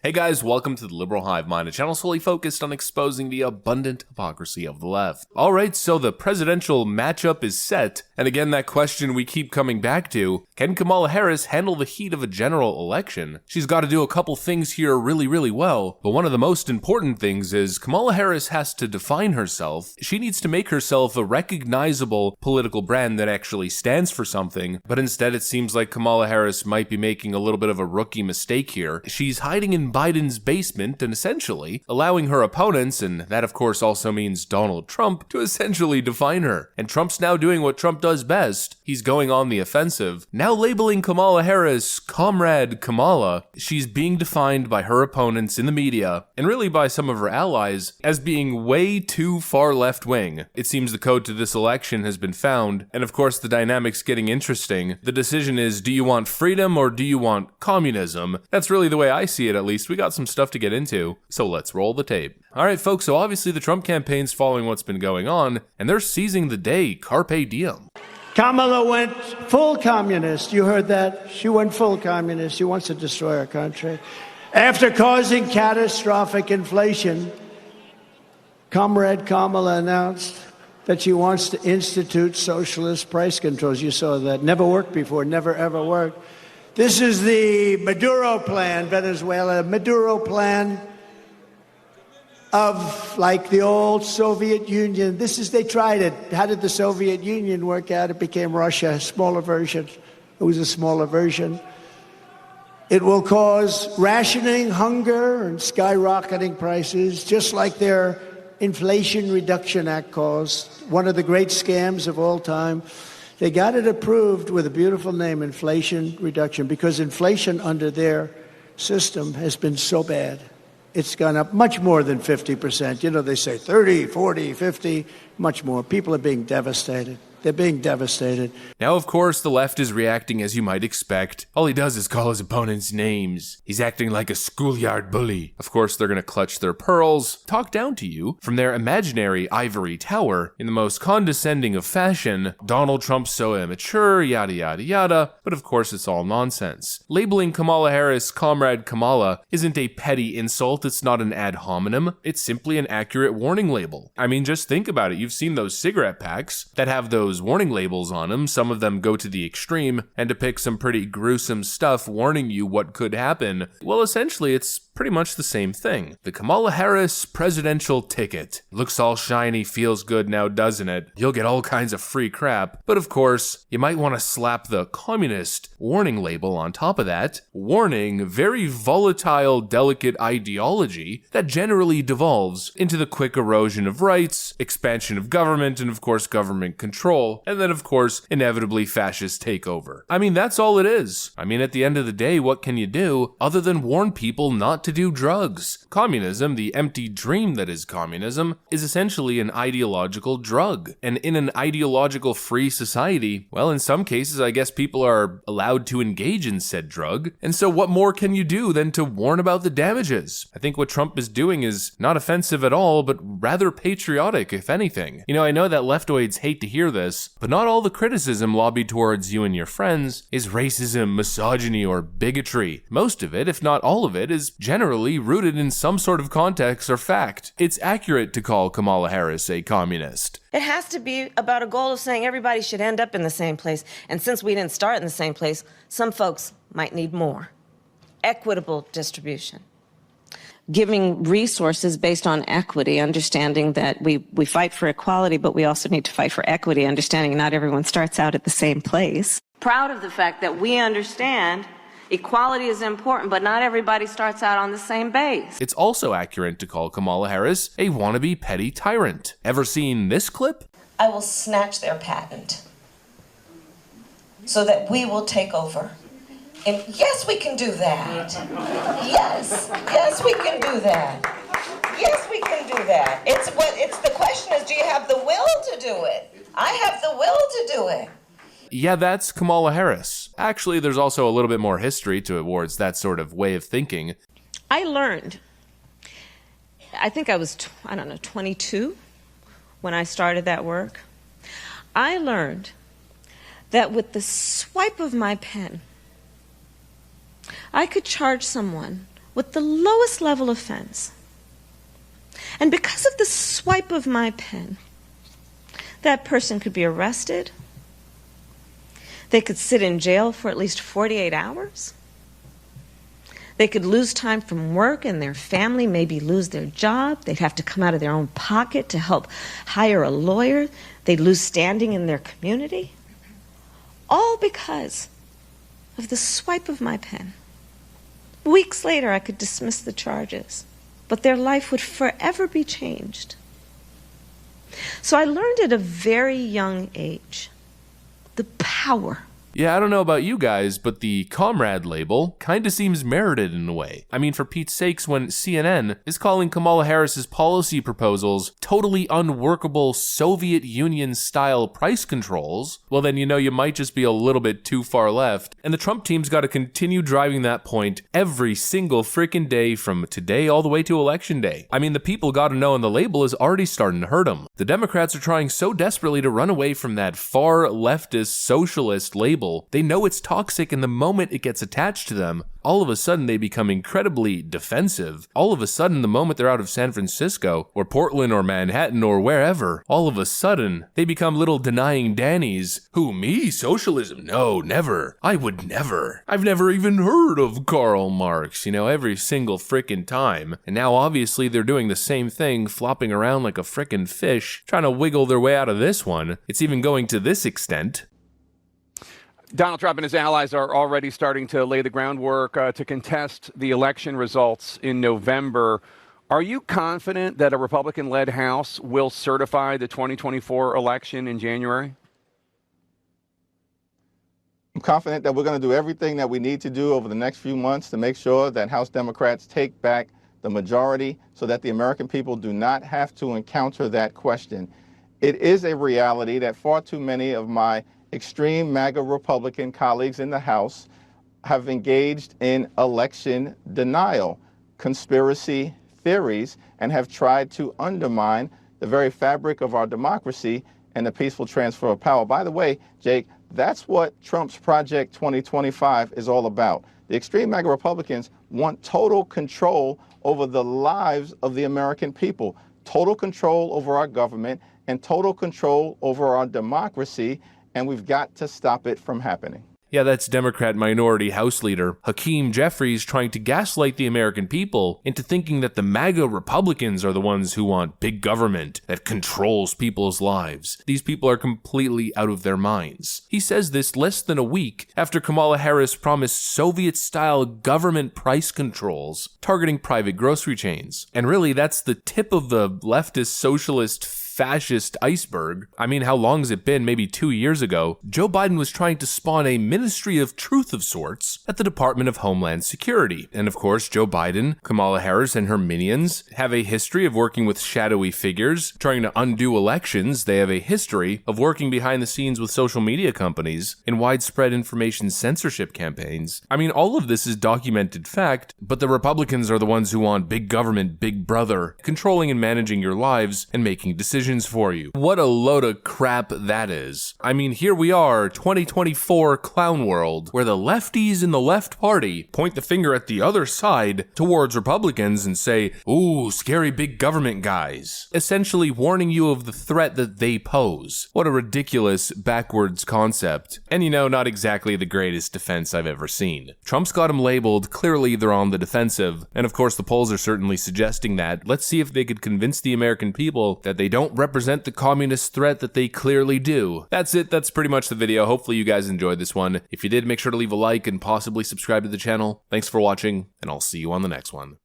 Hey guys, welcome to the Liberal Hive Mind, a channel solely focused on exposing the abundant hypocrisy of the left. Alright, so the presidential matchup is set, and again that question we keep coming back to, can Kamala Harris handle the heat of a general election? She's got to do a couple things here really well, but one of the most important things is Kamala Harris has to define herself. She needs to make herself a recognizable political brand that actually stands for something, but instead it seems like Kamala Harris might be making a little bit of a rookie mistake here. She's hiding in Biden's basement and essentially allowing her opponents, and that of course also means Donald Trump, to essentially define her. And Trump's now doing what Trump does best. He's going on the offensive, now labeling Kamala Harris Comrade Kamala. She's being defined by her opponents in the media, and really by some of her allies, as being way too far left-wing. It seems the code to this election has been found, and of course the dynamic's getting interesting. The decision is, do you want freedom or do you want communism? That's really the way I see it, at least. We got some stuff to get into, so let's roll the tape. Alright folks, so obviously the Trump campaign's following what's been going on, and they're seizing the day, carpe diem. Kamala went full communist. You heard that? She went full communist. She wants to destroy our country. After causing catastrophic inflation, Comrade Kamala announced that she wants to institute socialist price controls. You saw that. Never worked before, never ever worked. This is the Maduro plan, Venezuela. Maduro plan of like the old Soviet Union. They tried it. How did the Soviet Union work out? It became Russia, a smaller version. It was a smaller version. It will cause rationing, hunger, and skyrocketing prices, just like their Inflation Reduction Act caused, one of the great scams of all time. They got it approved with a beautiful name, Inflation Reduction, because inflation under their system has been so bad. It's gone up much more than 50%. You know, they say 30, 40, 50, much more. People are being devastated. They're being devastated. Now, of course, the left is reacting as you might expect. All he does is call his opponents names. He's acting like a schoolyard bully. Of course, they're gonna clutch their pearls, talk down to you from their imaginary ivory tower in the most condescending of fashion. Donald Trump's so immature, yada yada yada. But of course, it's all nonsense. Labeling Kamala Harris Comrade Kamala isn't a petty insult. It's not an ad hominem. It's simply an accurate warning label. I mean, just think about it. You've seen those cigarette packs that have those warning labels on them. Some of them go to the extreme and depict some pretty gruesome stuff warning you what could happen. Well, essentially, it's pretty much the same thing. The Kamala Harris presidential ticket. Looks all shiny, feels good now, doesn't it? You'll get all kinds of free crap. But of course, you might want to slap the communist warning label on top of that. Warning, very volatile, delicate ideology that generally devolves into the quick erosion of rights, expansion of government, and of course government control, and then of course inevitably fascist takeover. I mean, that's all it is. I mean, at the end of the day, what can you do other than warn people not to do drugs? Communism, the empty dream that is communism, is essentially an ideological drug. And in an ideological free society, well, in some cases, I guess people are allowed to engage in said drug. And so what more can you do than to warn about the damages? I think what Trump is doing is not offensive at all, but rather patriotic, if anything. You know, I know that leftoids hate to hear this, but not all the criticism lobbied towards you and your friends is racism, misogyny, or bigotry. Most of it, if not all of it, is generally rooted in some sort of context or fact. It's accurate to call Kamala Harris a communist. It has to be about a goal of saying everybody should end up in the same place. And since we didn't start in the same place, some folks might need more. Equitable distribution. Giving resources based on equity, understanding that we fight for equality, but we also need to fight for equity, understanding not everyone starts out at the same place. Proud of the fact that we understand equality is important, but not everybody starts out on the same base. It's also accurate to call Kamala Harris a wannabe petty tyrant. Ever seen this clip? I will snatch their patent so that we will take over. And yes, we can do that. Yes, we can do that. Yes, we can do that. It's the question is, do you have the will to do it? I have the will to do it. Yeah, that's Kamala Harris. Actually, there's also a little bit more history towards that sort of way of thinking. I learned, I think I was, 22 when I started that work. I learned that with the swipe of my pen, I could charge someone with the lowest level offense. And because of the swipe of my pen, that person could be arrested. They could sit in jail for at least 48 hours. They could lose time from work, and their family maybe lose their job. They'd have to come out of their own pocket to help hire a lawyer. They'd lose standing in their community. All because of the swipe of my pen. Weeks later, I could dismiss the charges, but their life would forever be changed. So I learned at a very young age the power. Yeah, I don't know about you guys, but the comrade label kinda seems merited in a way. I mean, for Pete's sakes, when CNN is calling Kamala Harris's policy proposals totally unworkable Soviet Union-style price controls, well then you know you might just be a little bit too far left, and the Trump team's gotta continue driving that point every single frickin' day from today all the way to election day. I mean, the people gotta know, and the label is already starting to hurt them. The Democrats are trying so desperately to run away from that far leftist socialist label. They know it's toxic, and the moment it gets attached to them, all of a sudden they become incredibly defensive. All of a sudden, the moment they're out of San Francisco, or Portland, or Manhattan, or wherever, all of a sudden, they become little denying Dannies. Who, me? Socialism? No, never. I would never. I've never even heard of Karl Marx, every single frickin' time. And now obviously they're doing the same thing, flopping around like a frickin' fish, trying to wiggle their way out of this one. It's even going to this extent. Donald Trump and his allies are already starting to lay the groundwork to contest the election results in November. Are you confident that a Republican-led House will certify the 2024 election in January? I'm confident that we're going to do everything that we need to do over the next few months to make sure that House Democrats take back the majority so that the American people do not have to encounter that question. It is a reality that far too many of my extreme MAGA Republican colleagues in the House have engaged in election denial, conspiracy theories, and have tried to undermine the very fabric of our democracy and the peaceful transfer of power. By the way, Jake, that's what Trump's Project 2025 is all about. The extreme MAGA Republicans want total control over the lives of the American people, total control over our government, and total control over our democracy. And we've got to stop it from happening. Yeah, that's Democrat minority House Leader Hakeem Jeffries trying to gaslight the American people into thinking that the MAGA Republicans are the ones who want big government that controls people's lives. These people are completely out of their minds. He says this less than a week after Kamala Harris promised Soviet-style government price controls targeting private grocery chains. And really, that's the tip of the leftist socialist fascist iceberg. I mean, how long has it been? Maybe 2 years ago, Joe Biden was trying to spawn a Ministry of Truth of sorts at the Department of Homeland Security. And of course, Joe Biden, Kamala Harris, and her minions have a history of working with shadowy figures, trying to undo elections. They have a history of working behind the scenes with social media companies in widespread information censorship campaigns. I mean, all of this is documented fact, but the Republicans are the ones who want big government, big brother, controlling and managing your lives and making decisions for you. What a load of crap that is. I mean, here we are, 2024 clown world, where the lefties in the left party point the finger at the other side towards Republicans and say, ooh, scary big government guys, essentially warning you of the threat that they pose. What a ridiculous, backwards concept. And not exactly the greatest defense I've ever seen. Trump's got them labeled, clearly they're on the defensive, and of course the polls are certainly suggesting that. Let's see if they could convince the American people that they don't represent the communist threat that they clearly do. That's it. That's pretty much the video. Hopefully you guys enjoyed this one. If you did, make sure to leave a like and possibly subscribe to the channel. Thanks for watching, and I'll see you on the next one.